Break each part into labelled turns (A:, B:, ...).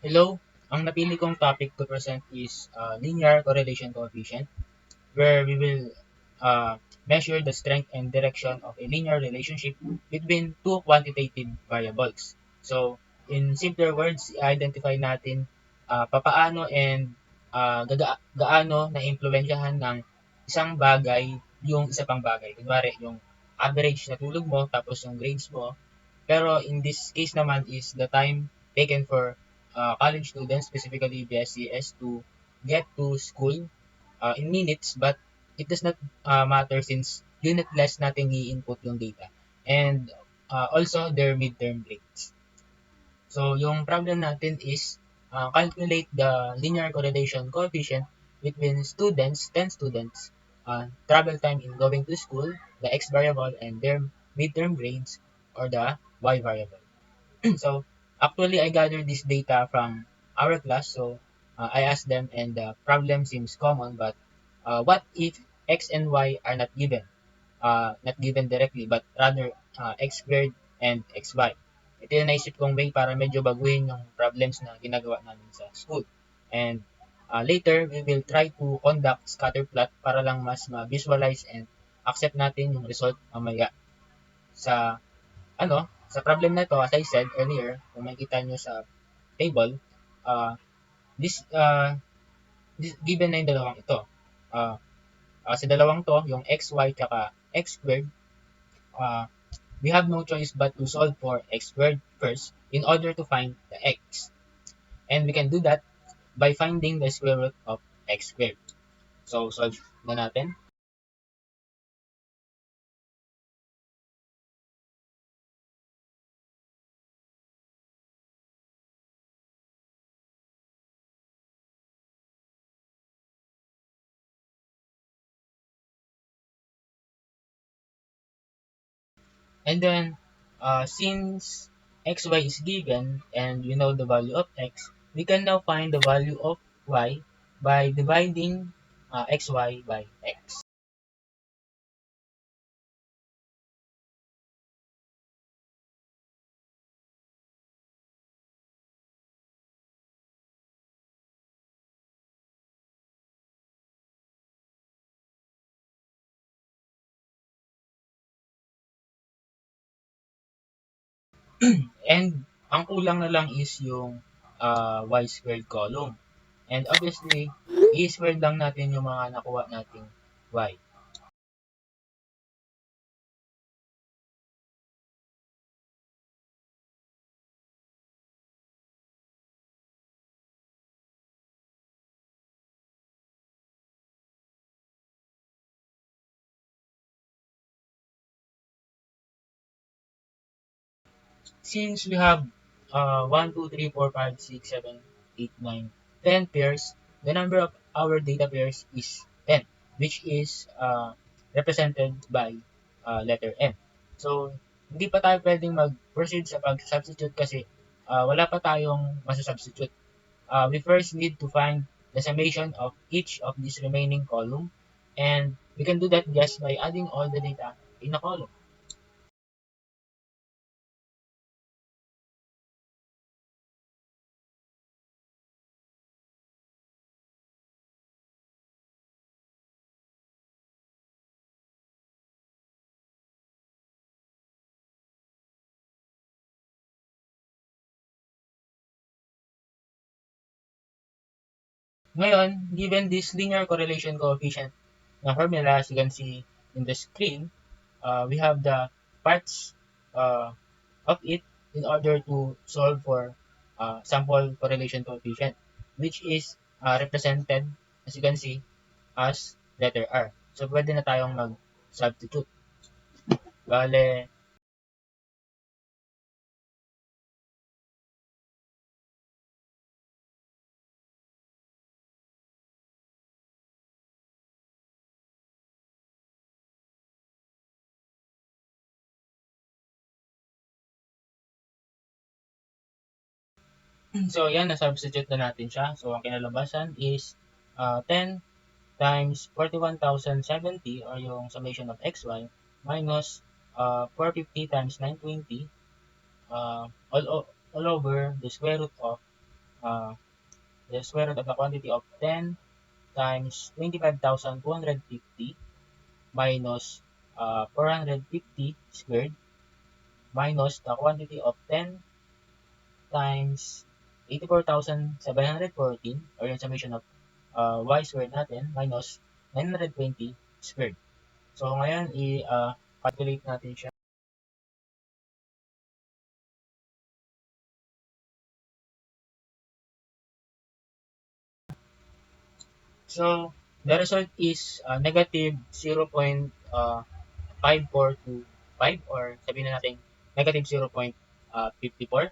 A: Hello, ang napili kong topic to present is linear correlation coefficient, where we will measure the strength and direction of a linear relationship between two quantitative variables. So, in simpler words, i-identify natin papaano and gaano na impluwensyahan ng isang bagay yung isa pang bagay. Kunwari, yung average na tulog mo, tapos yung grades mo, pero in this case naman is the time taken for college students, specifically BSCS, to get to school in minutes, but it does not matter since unitless natin i-input yung data. And also their midterm breaks. So yung problem natin is calculate the linear correlation coefficient between students, 10 students, travel time in going to school, the x variable, and their midterm grades, or the y variable. So actually, I gathered this data from our class. So I asked them, and the problem seems common. But what if x and y are not given? Not given directly, but rather x squared and xy. Ito yung naisip kong way para medyo baguhin yung problems na ginagawa namin sa school. And later, we will try to conduct scatter plot para lang mas ma-visualize and accept natin yung result mamaya. Sa problem na to, as I said earlier, kung makikita nyo sa table, uh, this given na yung dalawang ito. Uh, sa dalawang to, yung xy tsaka x squared, uh, we have no choice but to solve for x squared first in order to find the x. And we can do that by finding the square root of x squared. So, solve na natin. And then, since xy is given and we know the value of x, we can now find the value of y by dividing xy by x. And ang kulang na lang is yung y squared column. And obviously, i-squared lang natin yung mga nakuha nating y. Since we have 1, 2, 3, 4, 5, 6, 7, 8, 9, 10 pairs, the number of our data pairs is 10, which is represented by letter M. So, hindi pa tayo pwedeng mag-proceed sa pag-substitute kasi wala pa tayong masasubstitute. We first need to find the summation of each of these remaining column, and we can do that just by adding all the data in a column. Ngayon, given this linear correlation coefficient na formula, as you can see in the screen, we have the parts uh, of it in order to solve for sample correlation coefficient, which is represented, as you can see, as letter R. So, pwede na tayong mag-substitute. Bale, so yan, na-substitute na natin siya. So, ang kinalabasan is 10 times 41,070 or yung summation of xy minus 450 times 920 all over the square root of the square root of the quantity of 10 times 25,250 minus 450 squared minus the quantity of 10 times 84,714 or yung summation of y squared natin minus 920 squared. So ngayon i-calculate natin siya. So the result is negative 0.5425 or sabihin na natin negative 0.54.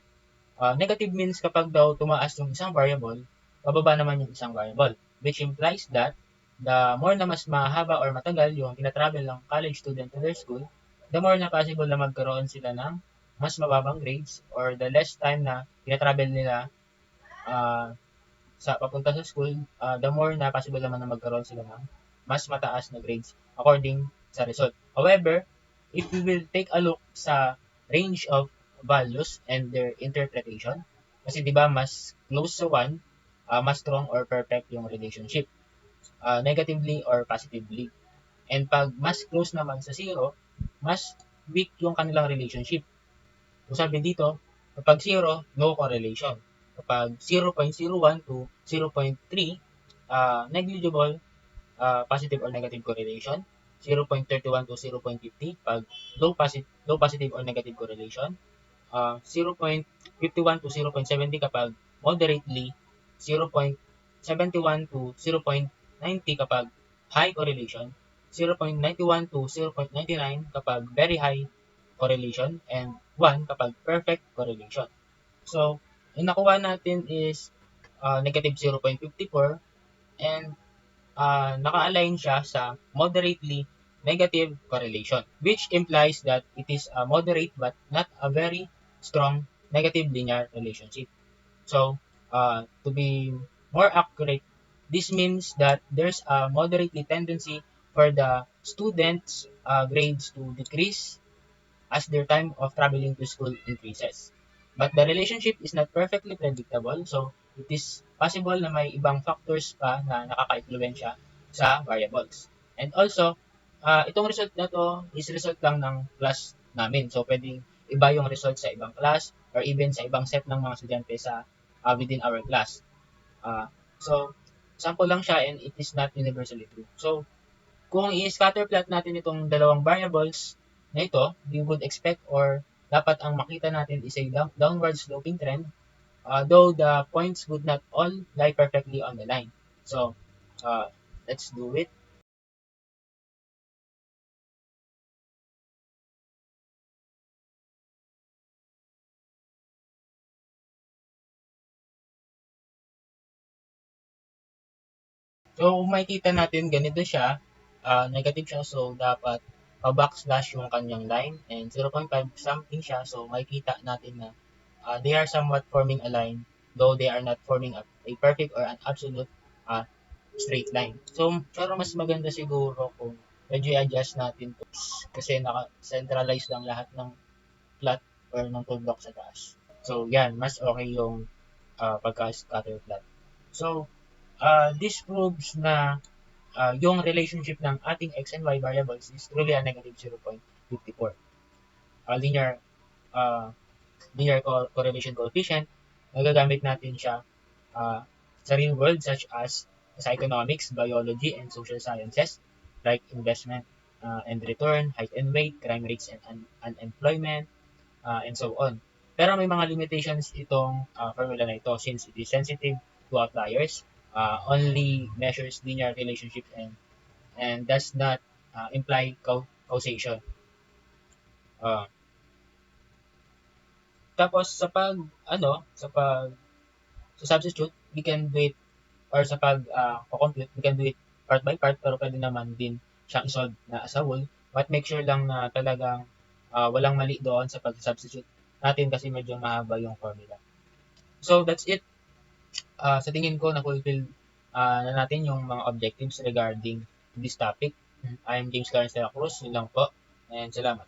A: Negative means kapag daw tumaas yung isang variable, bababa naman yung isang variable, which implies that the more na mas mahaba or matagal yung tinatravel ng college student to their school, the more na possible na magkaroon sila ng mas mababang grades or the less time na tinatravel nila uh, sa papunta sa school, the more na possible naman na magkaroon sila ng mas mataas na grades according sa result. However, if we will take a look sa range of values and their interpretation, kasi di ba mas close sa 1, mas strong or perfect yung relationship, negatively or positively. And pag mas close naman sa 0, mas weak yung kanilang relationship. So sabi dito, kapag 0, no correlation. Kapag 0.01 to 0.3, negligible positive or negative correlation. 0.31 to 0.50 pag low positive or negative correlation. 0.51 to 0.70 kapag moderately. 0.71 to 0.90 kapag high correlation. 0.91 to 0.99 kapag very high correlation, and 1 kapag perfect correlation. So, yung nakuha natin is negative 0.54 and naka-align siya sa moderately negative correlation, which implies that it is a moderate but not a very strong negative linear relationship. So, to be more accurate, this means that there's a moderately tendency for the students' grades to decrease as their time of traveling to school increases. But the relationship is not perfectly predictable, so it is possible na may ibang factors pa na nakaka-impluwensya sa variables. And also, itong result na to is result lang ng class namin. So, pwedeng iba yung result sa ibang class or even sa ibang set ng mga estudyante sa within our class. So, sample lang siya and it is not universally true. So, kung i-scatterplot natin itong dalawang variables na ito, we would expect or dapat ang makita natin is a downward sloping trend, though the points would not all lie perfectly on the line. So, let's do it. So, kung makikita natin, ganito siya, negative siya, so dapat pa-backslash yung kanyang line, and 0.5 something siya, so makikita natin na they are somewhat forming a line, though they are not forming a perfect or an absolute uh, straight line. So, pero mas maganda siguro kung medyo i-adjust natin to kasi naka-centralize lang lahat ng plot or ng tool block sa taas. So, yan, mas okay yung pagka-scatter plot. So, this proves na yung relationship ng ating x and y variables is truly a negative 0.54. Linear linear correlation coefficient, nagagamit natin siya sa real world such as sa economics, biology, and social sciences like investment and return, height and weight, crime rates and unemployment, and so on. Pero may mga limitations itong formula na ito since it is sensitive to outliers, only measures linear relationships and does not imply causation. Uh, Tapos sa pag sa substitute, we can do it or sa pag compute, we can do it part by part pero pwede naman din siyang isolve na as a whole. But make sure lang na talagang walang mali doon sa pag-substitute natin kasi medyo mahaba yung formula. So that's it. Sa tingin ko na-fulfill na natin yung mga objectives regarding this topic. I'm James Lawrence de la Cruz. Yun lang po. And salamat.